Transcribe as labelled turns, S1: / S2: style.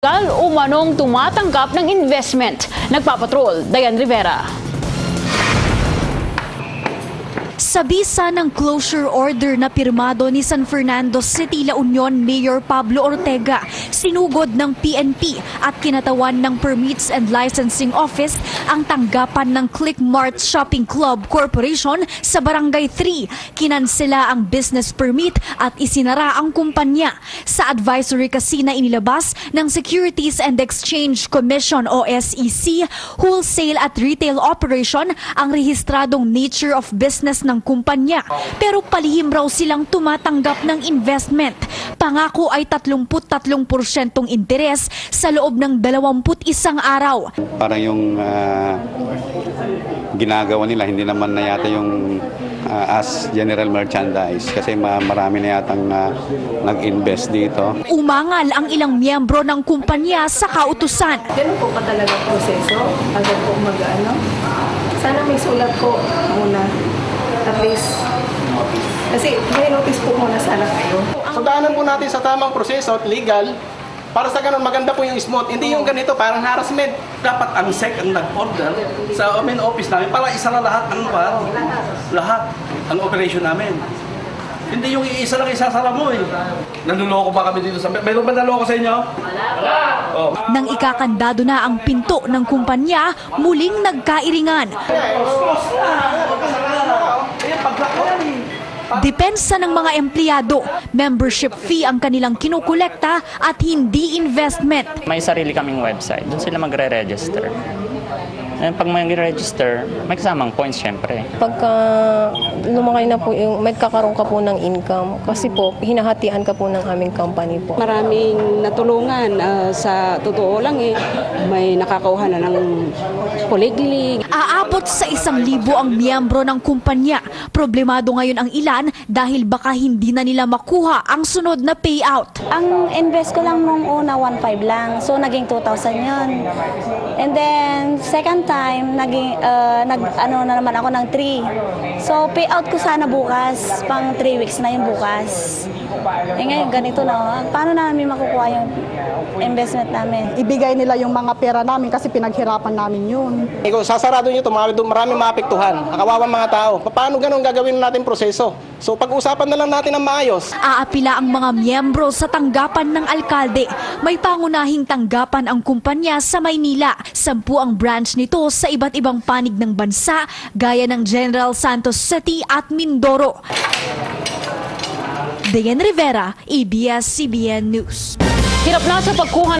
S1: Umanong tumatanggap ng investment. Nagpapatrol, Dayan Rivera.
S2: Sa bisa ng closure order na pirmado ni San Fernando City, La Union Mayor Pablo Ortega, sinugod ng PNP at kinatawan ng Permits and Licensing Office ang tanggapan ng Click Mart Shopping Club Corporation sa Barangay 3. Kinansela ang business permit at isinara ang kumpanya. Sa advisory kasi na inilabas ng Securities and Exchange Commission o SEC, wholesale at retail operation ang rehistradong nature of business ng kumpanya, pero palihim raw silang tumatanggap ng investment. Pangako ay 33% interes sa loob ng 21 araw.
S3: Parang yung ginagawa nila, hindi naman na yata yung as general merchandise kasi marami na yatang nag-invest dito.
S2: Umangal ang ilang miyembro ng kumpanya sa kautusan.
S4: Ganun po ka talaga proseso? Agad po mag-ano? Sana may sulat ko muna. At least, kasi may notice po muna sana kayo.
S5: So daanan po natin sa tamang proseso at legal para sa ganun maganda po yung smooth. Hindi yung ganito parang harassment.
S6: Dapat ang SEC ang nag-order sa main office namin para isa na lahat ang operation namin. Hindi yung isa lang isasara mo eh. Nanluloko ba kami dito sa... Mayroon ba naloko sa inyo? Wala! Oh.
S2: Nang ikakandado na ang pinto ng kumpanya, muling nagkairingan. Depensa ng mga empleyado, membership fee ang kanilang kinukolekta at hindi investment.
S7: May sarili kaming website, doon sila magre-register. And pag mag-register, may kasamang points syempre.
S8: Pagka lumakay na po, magkakaroon ka po ng income kasi po, hinahatian ka po ng aming company po.
S9: Maraming natulungan. Sa totoo lang may nakakauha na ng poliglig.
S2: Aabot sa 1,000 ang miyembro ng kumpanya. Problemado ngayon ang ilan dahil baka hindi na nila makuha ang sunod na payout.
S10: Ang invest ko lang nung una 1,500 lang. So naging 2,000 yun. And then second time naging nag-ano na naman ako ng 3. So payout ko sana bukas, pang 3 weeks na yung bukas. Eh ngayon ganito na, paano namin makukuha yung investment namin?
S11: Ibigay nila yung mga pera namin kasi pinaghirapan namin yun.
S5: Kung sasarado nyo ito, maraming maapektuhan. Nakawawang mga tao. Paano ganun gagawin natin proseso? So pag-usapan na lang natin ng maayos.
S2: Aapila ang mga miyembro sa tanggapan ng alkalde. May pangunahing tanggapan ang kumpanya sa Maynila. 10 ang branch nito sa iba't ibang panig ng bansa, gaya ng General Santos City at Mindoro. Dayan Rivera, ABS-CBN News.
S1: Hirap na sa pagkuha